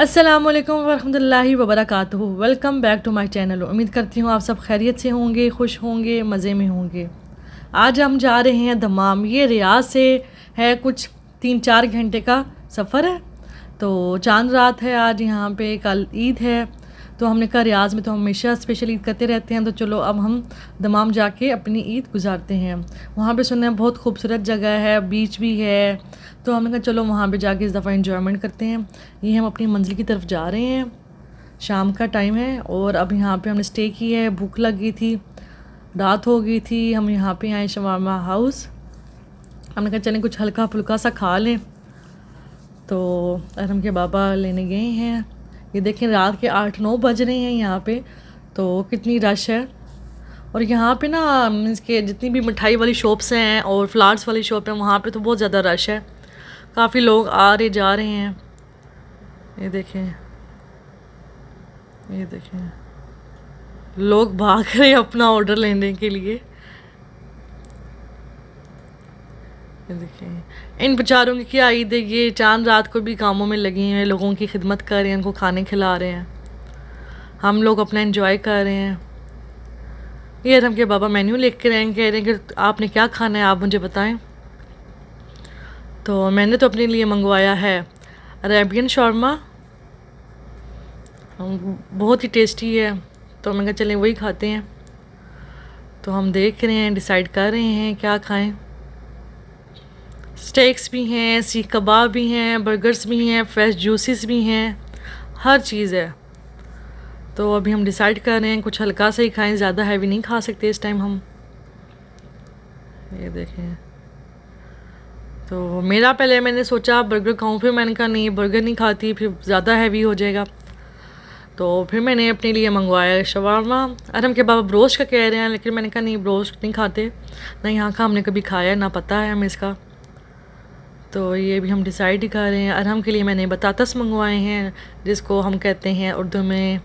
अस्सलामुअलैकुम वरहमतुल्लाहि वबरकातुहू। Welcome back to my channel. उम्मीद करती हूँ आप सब खैरियत से होंगे, खुश होंगे, मज़े में होंगे। आज हम जा रहे हैं दमाम। ये रियाद से है, कुछ 3-4 घंटे का सफ़र है। तो चांद रात है आज यहाँ पे, कल ईद है। तो हमने कहा रियाज में तो हमेशा स्पेशल ईद करते रहते हैं, तो चलो अब हम दमाम जाके अपनी ईद गुजारते हैं। वहाँ पे सुनने में बहुत खूबसूरत जगह है, बीच भी है। तो हमने कहा चलो वहाँ पे जाके इस दफ़ा एंजॉयमेंट करते हैं। ये हम अपनी मंजिल की तरफ जा रहे हैं। शाम का टाइम है और अब यहाँ पे हमने स्टे किया है। भूख लगी थी, रात हो गई थी, हम यहाँ पे आए शवारमा हाउस। हमने कहा चलें कुछ हल्का फुल्का सा खा लें। तो अरहम के बाबा लेने गए हैं। ये देखें रात के 8-9 बज रहे हैं यहाँ पे, तो कितनी रश है। और यहाँ पे ना मीन्स के जितनी भी मिठाई वाली शॉप्स हैं और फ्लावर्स वाली शॉप है, वहाँ पे तो बहुत ज़्यादा रश है। काफ़ी लोग आ रहे जा रहे हैं। ये देखें, ये देखें, लोग भाग रहे हैं अपना ऑर्डर लेने के लिए। ये देखें, इन बेचारों की क्या ईद है। ये चांद रात को भी कामों में लगे हैं, लोगों की खिदमत कर रहे हैं, उनको खाने खिला रहे हैं। हम लोग अपना एंजॉय कर रहे हैं। ये हम के बाबा मेन्यू लिख के रहें, कह रहे हैं कि आपने क्या खाना है, आप मुझे बताएं। तो मैंने तो अपने लिए मंगवाया है अरेबियन शौरमा, बहुत ही टेस्टी है। तो मैं कहा चलें वही खाते हैं। तो हम देख रहे हैं, डिसाइड कर रहे हैं क्या खाएं। स्टेक्स भी हैं, सीख कबाब भी हैं, बर्गर्स भी हैं, फ्रेश जूसेस भी हैं, हर चीज़ है। तो अभी हम डिसाइड कर रहे हैं कुछ हल्का सा ही खाएं, ज़्यादा हैवी नहीं खा सकते इस टाइम हम। ये देखें, तो मेरा पहले मैंने सोचा बर्गर खाऊं, फिर मैंने कहा नहीं बर्गर नहीं खाती, फिर ज़्यादा हैवी हो जाएगा। तो फिर मैंने अपने लिए मंगवाया शवारमा। अरहम के बाबा ब्रोस्ट का कह रहे हैं, लेकिन मैंने कहा नहीं ब्रोस्ट नहीं खाते, ना यहाँ का हमने कभी खाया, ना पता है हमें इसका। तो ये भी हम डिसाइड ही कर रहे हैं। अरहम के लिए मैंने बतातस मंगवाए हैं, जिसको हम कहते हैं उर्दू में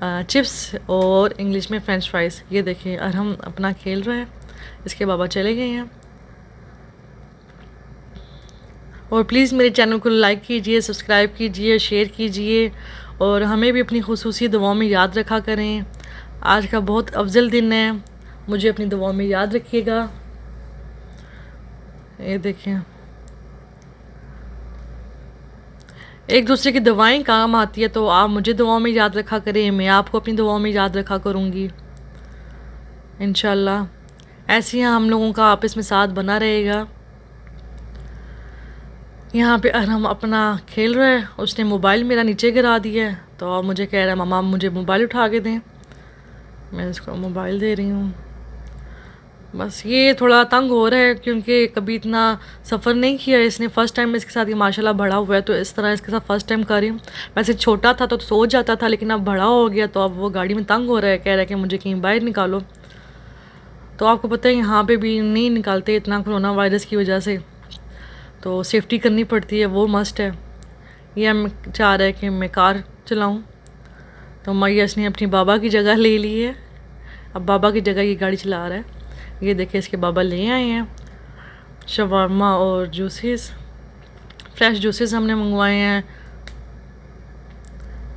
चिप्स और इंग्लिश में फ्रेंच फ्राइज़। ये देखिए अरहम अपना खेल रहा है, इसके बाबा चले गए हैं। और प्लीज़ मेरे चैनल को लाइक कीजिए, सब्सक्राइब कीजिए, शेयर कीजिए और हमें भी अपनी खुसूसी दुआओं में याद रखा करें। आज का बहुत अफजल दिन है, मुझे अपनी दुआओं में याद रखिएगा। ये देखें, एक दूसरे की दुआएं काम आती है, तो आप मुझे दुआओं में याद रखा करें, मैं आपको अपनी दुआओं में याद रखा करूँगी इंशाल्लाह। ऐसे ही हम लोगों का आपस में साथ बना रहेगा। यहाँ पे अरहम अपना खेल रहा है, उसने मोबाइल मेरा नीचे गिरा दिया है। तो अब मुझे कह रहा है मामा मुझे मोबाइल उठा के दें। मैं इसको मोबाइल दे रही हूँ। बस ये थोड़ा तंग हो रहा है क्योंकि कभी इतना सफ़र नहीं किया इसने, फ़र्स्ट टाइम इसके साथ ये माशाल्लाह बड़ा हुआ है, तो इस तरह इसके साथ फ़र्स्ट टाइम कर रही हूँ। वैसे छोटा था तो सो जाता था, लेकिन अब बड़ा हो गया, तो अब वो गाड़ी में तंग हो रहा है, कह रहा है कि मुझे कहीं बाहर निकालो। तो आपको पता है यहाँ पे भी नहीं निकालते इतना, कोरोना वायरस की वजह से, तो सेफ्टी करनी पड़ती है, वो मस्ट है। ये हम चाह रहे हैं कि मैं कार चलाऊँ, तो मैयस ने अपनी बाबा की जगह ले ली है, अब बाबा की जगह ये गाड़ी चला रहा है। ये देखिए इसके बाबा ले आए हैं शवारमा और जूसेस, फ्रेश जूसेस हमने मंगवाए हैं।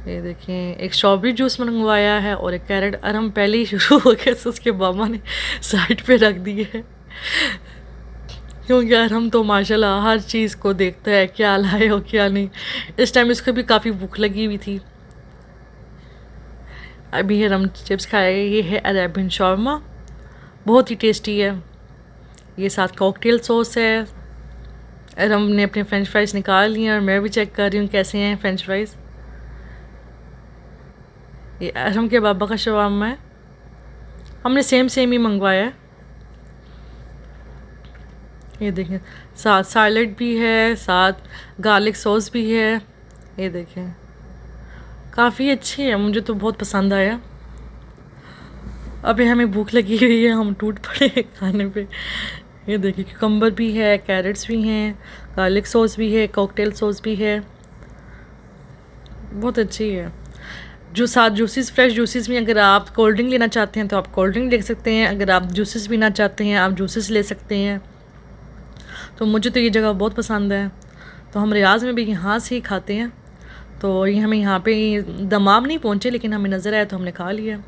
ये देखें एक स्ट्रॉबेरी जूस मंगवाया है और एक कैरेट। अरहम पहले ही शुरू हो गया, तो उसके बाबा ने साइड पे रख दिए है, क्योंकि अरहम तो माशाल्लाह हर चीज़ को देखता है, क्या लाए हो क्या नहीं। इस टाइम इसको भी काफ़ी भूख लगी हुई थी। अभी हम चिप्स खाए। ये है अरेबियन शौरमा, बहुत ही टेस्टी है। ये साथ कॉकटेल सॉस है। अरहम ने अपने फ्रेंच फ्राइज़ निकाल लिए और मैं भी चेक कर रही हूँ कैसे हैं फ्रेंच फ्राइज़। ये अरहम के बाबा का शवारमा है, हमने सेम ही मंगवाया है। ये देखें साथ सैलेड भी है, साथ गार्लिक सॉस भी है। ये देखें काफ़ी अच्छी है, मुझे तो बहुत पसंद आया। अभी हमें भूख लगी हुई है, हम टूट पड़े हैं खाने पे। ये देखिए कुकम्बर भी है, कैरेट्स भी हैं, गार्लिक सॉस भी है, कॉकटेल सॉस भी है, बहुत अच्छी है। जो साथ जूसेस, फ्रेश जूसेस भी, अगर आप कोल्ड ड्रिंक लेना चाहते हैं तो आप कोल्ड ड्रिंक ले सकते हैं, अगर आप जूसेस पीना चाहते हैं आप जूसेस ले सकते हैं। तो मुझे तो ये जगह बहुत पसंद है, तो हम रियाज में भी यहाँ से ही खाते हैं। तो ये हमें यहाँ पे दमाम नहीं पहुँचे, लेकिन हमें नज़र आया तो हमने खा लिया।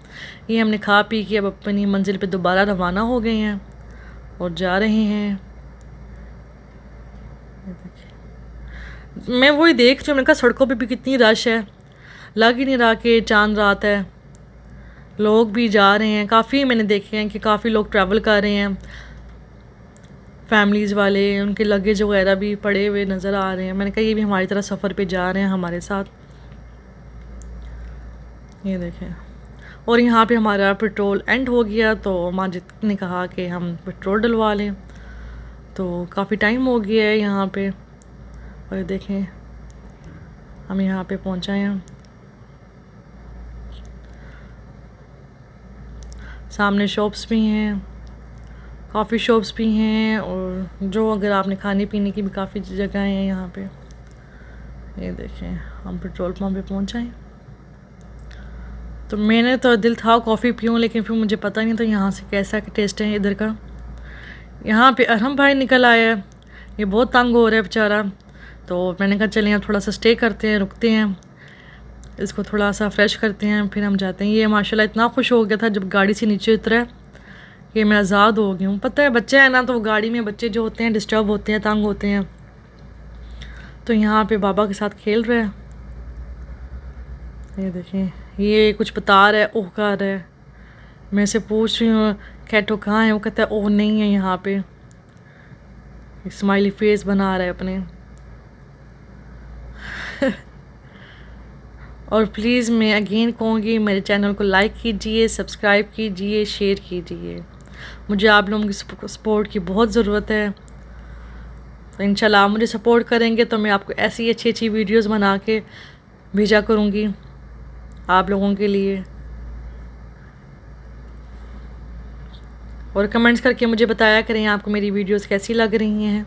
ये हमने खा पी के अब अपनी मंजिल पे दोबारा रवाना हो गए हैं और जा रहे हैं। मैं वही देख रही हूँ, मैंने कहा सड़कों पे भी कितनी रश है, लग ही नहीं रहा कि चांद रात है। लोग भी जा रहे हैं, काफ़ी मैंने देखे हैं कि काफ़ी लोग ट्रैवल कर रहे हैं, फैमिलीज़ वाले, उनके लगेज वगैरह भी पड़े हुए नज़र आ रहे हैं। मैंने कहा ये भी हमारी तरह सफ़र पे जा रहे हैं हमारे साथ। ये देखें, और यहाँ पे हमारा पेट्रोल एंड हो गया, तो माजिद ने कहा कि हम पेट्रोल डलवा लें। तो काफ़ी टाइम हो गया है यहाँ पे, और देखें हम यहाँ पे पहुँचाए हैं। सामने शॉप्स भी हैं, काफ़ी शॉप्स भी हैं, और जो अगर आपने खाने पीने की भी काफ़ी जगह हैं यहाँ पे। ये देखें हम पेट्रोल पंप पे पहुँचाएँ। तो मैंने तो दिल था कॉफ़ी पीऊँ, लेकिन फिर मुझे पता नहीं था यहाँ से कैसा टेस्ट है इधर का। यहाँ पे अरहम भाई निकल आया है, ये बहुत तंग हो रहा है बेचारा। तो मैंने कहा चलें अब थोड़ा सा स्टे करते हैं, रुकते हैं, इसको थोड़ा सा फ्रेश करते हैं, फिर हम जाते हैं। ये माशाल्लाह इतना खुश हो गया था जब गाड़ी से नीचे उतरा कि मैं आज़ाद हो गई हूँ। पता है बच्चे हैं ना, तो गाड़ी में बच्चे जो होते हैं डिस्टर्ब होते हैं, तंग होते हैं। तो यहाँ पे बाबा के साथ खेल रहे हैं। ये देखें, ये कुछ बता रहा है, ओह कर रहा है। मैं से पूछ रही हूँ कैटो कहाँ है, वो कहता है ओह नहीं है यहाँ पे, स्माइली फेस बना रहा है अपने। और प्लीज़ मैं अगेन कहूँगी मेरे चैनल को लाइक कीजिए, सब्सक्राइब कीजिए, शेयर कीजिए। मुझे आप लोगों की सपोर्ट की बहुत ज़रूरत है। तो इंशाल्लाह आप मुझे सपोर्ट करेंगे तो मैं आपको ऐसी अच्छी अच्छी वीडियोस बना के भेजा करूँगी आप लोगों के लिए। और कमेंट्स करके मुझे बताया करें आपको मेरी वीडियोस कैसी लग रही हैं।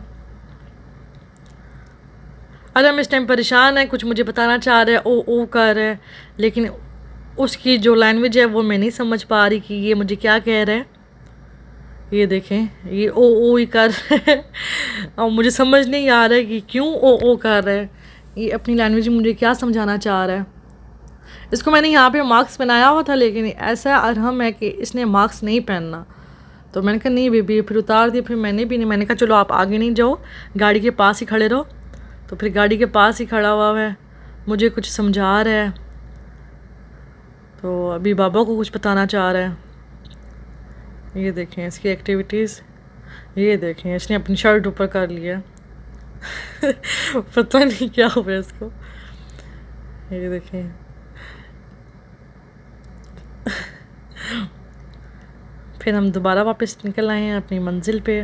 अगर हम इस टाइम परेशान है, कुछ मुझे बताना चाह रहा है, ओ कर रहा है, लेकिन उसकी जो लैंग्वेज है वो मैं नहीं समझ पा रही कि ये मुझे क्या कह रहा है। ये देखें ये ओ ही कर रहा है और मुझे समझ नहीं आ रहा है कि क्यों ओ कर रहा है। ये अपनी लैंग्वेज में मुझे क्या समझाना चाह रहा है। इसको मैंने यहाँ पे मार्क्स पहनाया हुआ था, लेकिन ऐसा अरहम है कि इसने मार्क्स नहीं पहनना। तो मैंने कहा नहीं बेबी, फिर उतार दिया। फिर मैंने भी नहीं, मैंने कहा चलो आप आगे नहीं जाओ, गाड़ी के पास ही खड़े रहो। तो फिर गाड़ी के पास ही खड़ा हुआ है, मुझे कुछ समझा रहा है। तो अभी बाबा को कुछ बताना चाह रहा है। ये देखें इसकी एक्टिविटीज़, ये देखें इसने अपनी शर्ट ऊपर कर लिया पता नहीं क्या हुआ इसको। ये देखें फिर हम दोबारा वापस निकल आए हैं अपनी मंजिल पे।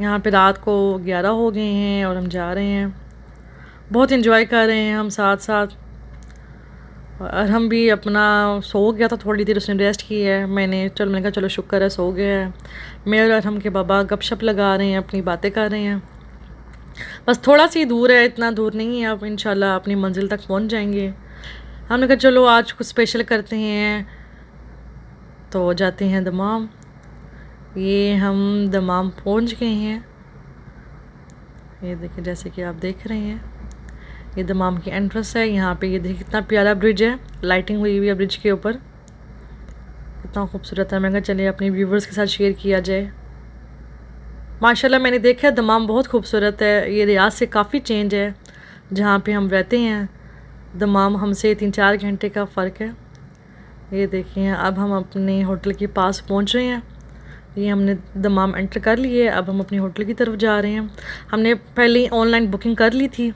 यहाँ पे रात को 11 हो गए हैं और हम जा रहे हैं। बहुत एंजॉय कर रहे हैं हम साथ साथ। और हम भी अपना सो गया था थोड़ी देर, उसने रेस्ट की है। मैंने कहा चलो शुक्र है सो गया है। मेरे और हम के बाबा गपशप लगा रहे हैं, अपनी बातें कर रहे हैं। बस थोड़ा सी दूर है, इतना दूर नहीं है, अब इंशाल्लाह अपनी मंजिल तक पहुंच जाएंगे। हमने कहा चलो आज कुछ स्पेशल करते हैं, तो जाते हैं दमाम। ये हम दमाम पहुंच गए हैं। ये देखिए जैसे कि आप देख रहे हैं, ये दमाम की एंट्रेंस है। यहाँ पे ये देखिए कितना प्यारा ब्रिज है, लाइटिंग हुई हुई है ब्रिज के ऊपर, कितना खूबसूरत है। मैं कहा चलिए अपने व्यूवर्स के साथ शेयर किया जाए। माशाल्लाह मैंने देखा है दमाम बहुत खूबसूरत है। ये रियाद से काफ़ी चेंज है जहाँ पे हम रहते हैं। दमाम हमसे 3-4 घंटे का फ़र्क है। ये देखिए अब हम अपने होटल के पास पहुँच रहे हैं। ये हमने दमाम एंटर कर लिए, अब हम अपनी होटल की तरफ जा रहे हैं। हमने पहले ही ऑनलाइन बुकिंग कर ली थी,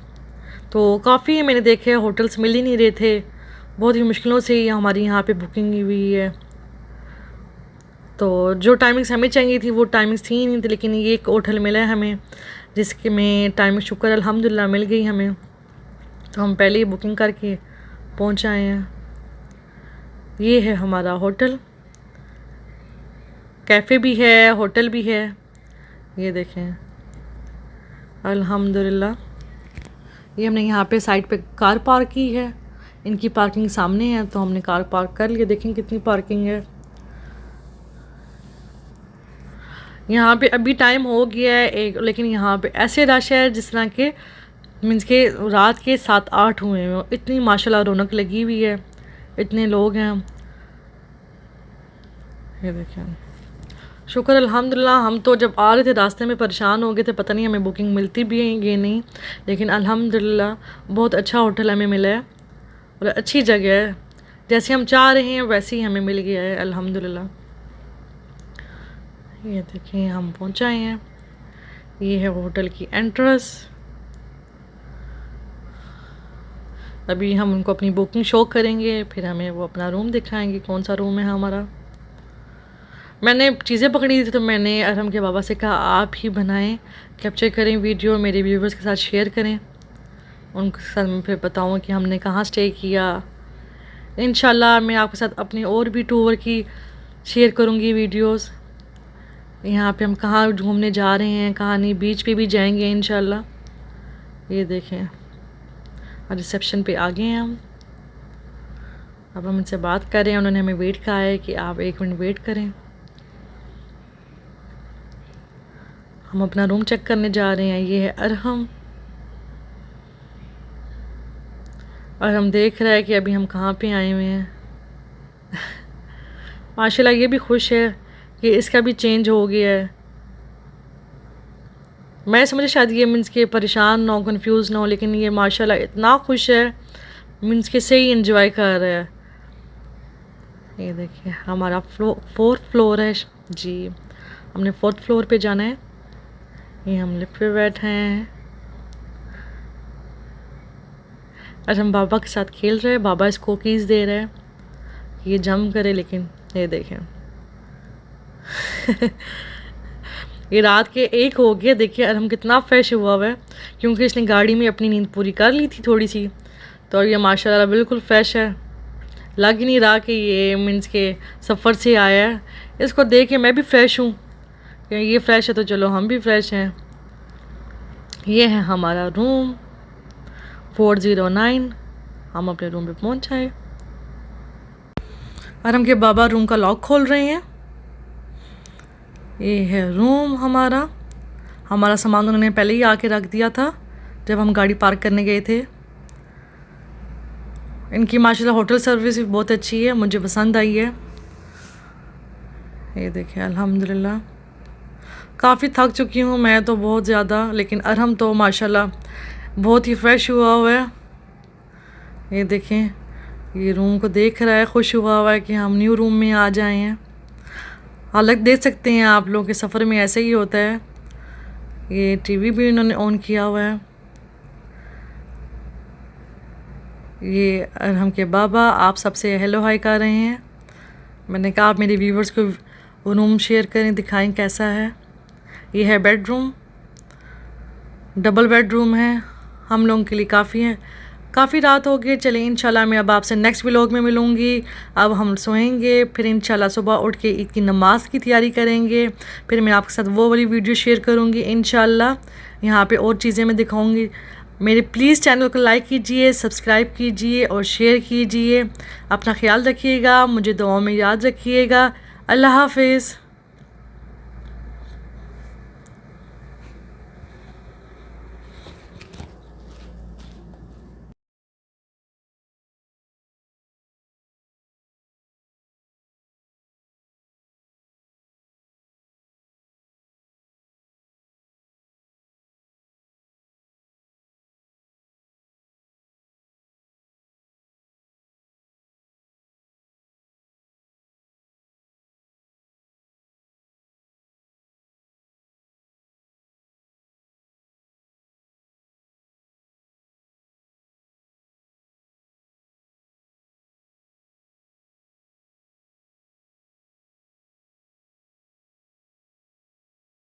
तो काफ़ी मैंने देखे होटल्स मिल ही नहीं रहे थे। बहुत ही मुश्किलों से हमारी यहाँ पे बुकिंग हुई है। तो जो टाइमिंग्स हमें चाहिए थी वो टाइमिंग्स थी ही नहीं थी, लेकिन ये एक होटल मिला है हमें जिसके में टाइमिंग शुक्र अल्हम्दुलिल्लाह मिल गई हमें। तो हम पहले ही बुकिंग करके पहुँच आए हैं। ये है हमारा होटल, कैफ़े भी है, होटल भी है। ये देखें अल्हम्दुलिल्लाह। ये हमने यहाँ पे साइड पे कार पार्क की है, इनकी पार्किंग सामने है, तो हमने कार पार्क कर लिया। देखें कितनी पार्किंग है। यहाँ पे अभी टाइम हो गया है एक, लेकिन यहाँ पे ऐसे रश है जिस तरह के मीन्स के रात के 7-8 हुए हैं, इतनी माशाल्लाह रौनक लगी हुई है, इतने लोग हैं। ये देखें, शुक्र अल्हम्दुलिल्लाह। हम तो जब आ रहे थे रास्ते में परेशान हो गए थे, पता नहीं हमें बुकिंग मिलती भी है ये नहीं, लेकिन अल्हम्दुलिल्लाह बहुत अच्छा होटल हमें मिला है और अच्छी जगह है, जैसे हम चाह रहे हैं वैसे ही हमें मिल गया है अल्हम्दुलिल्लाह। ये देखिए हम पहुँचाए हैं, ये है होटल की एंट्रेंस। अभी हम उनको अपनी बुकिंग शो करेंगे, फिर हमें वो अपना रूम दिखाएंगे, कौन सा रूम है हमारा। मैंने चीज़ें पकड़ी थी तो मैंने अरहम के बाबा से कहा आप ही बनाएं, कैप्चर करें वीडियो, मेरे व्यूवर्स के साथ शेयर करें, उनके साथ मैं फिर बताऊँ कि हमने कहाँ स्टे किया। इंशाल्लाह मैं आपके साथ अपनी और भी टूर की शेयर करूँगी वीडियोस। यहाँ पे हम कहाँ घूमने जा रहे हैं, कहाँ नहीं, बीच पे भी जाएंगे इंशाल्लाह। ये देखें रिसेप्शन पे आ गए हैं हम, अब हम इनसे बात कर रहे हैं। उन्होंने हमें वेट कहा है कि आप 1 मिनट वेट करें। हम अपना रूम चेक करने जा रहे हैं। ये है अरहम, और हम देख रहे हैं कि अभी हम कहाँ पे आए हुए हैं। माशाल्लाह ये भी खुश है कि इसका भी चेंज हो गया है। मैं समझे शायद ये मीन्स के परेशान ना हो, कन्फ्यूज़ ना हो, लेकिन ये माशाल्लाह इतना खुश है, मीन्स के सही इंजॉय कर रहा है। ये देखिए हमारा 4th फ्लोर है जी, हमने 4th फ्लोर पे जाना है। ये हम लिफ्ट पे बैठे हैं और हम बाबा के साथ खेल रहे हैं। बाबा इसको कुकीज़ दे रहे हैं, ये जंप करे, लेकिन ये देखें ये रात के 1 हो गया। देखिए अरहम कितना फ्रेश हुआ हुआ है, क्योंकि इसने गाड़ी में अपनी नींद पूरी कर ली थी थोड़ी सी, तो ये माशाल्लाह बिल्कुल फ्रेश है। लग ही नहीं रहा कि ये मीन्स के सफ़र से आया है। इसको देख के मैं भी फ्रेश हूँ, ये फ्रेश है तो चलो हम भी फ्रेश हैं। ये है हमारा रूम 409। हम अपने रूम पे पहुँच आए। अरहम के बाबा रूम का लॉक खोल रहे हैं। ये है रूम हमारा सामान उन्होंने पहले ही आके रख दिया था जब हम गाड़ी पार्क करने गए थे। इनकी माशाल्लाह होटल सर्विस भी बहुत अच्छी है, मुझे पसंद आई है। ये देखिए अल्हम्दुलिल्लाह। काफ़ी थक चुकी हूँ मैं तो बहुत ज़्यादा, लेकिन अरहम तो माशाल्लाह बहुत ही फ्रेश हुआ हुआ है। ये देखें ये रूम को देख रहा है, खुश हुआ हुआ है कि हम न्यू रूम में आ जाए हैं। हालांकि देख सकते हैं आप लोगों के सफ़र में ऐसे ही होता है। ये टीवी भी इन्होंने ऑन किया हुआ है। ये अरहम के बाबा आप सबसे हेलो हाय कर रहे हैं। मैंने कहा आप मेरे व्यूवर्स को वो रूम शेयर करें, दिखाएं कैसा है। ये है बेडरूम, डबल बेडरूम है, हम लोगों के लिए काफ़ी है। काफ़ी रात हो गई, चलिए इंशाल्लाह मैं अब आपसे नेक्स्ट व्लॉग में मिलूँगी। अब हम सोएंगे, फिर इंशाल्लाह सुबह उठ के ईद की नमाज़ की तैयारी करेंगे। फिर मैं आपके साथ वो वाली वीडियो शेयर करूँगी इंशाल्लाह। यहाँ पे और चीज़ें मैं दिखाऊँगी। मेरे प्लीज़ चैनल को लाइक कीजिए, सब्सक्राइब कीजिए और शेयर कीजिए। अपना ख्याल रखिएगा, मुझे दुआओं में याद रखिएगा। अल्लाह हाफिज़।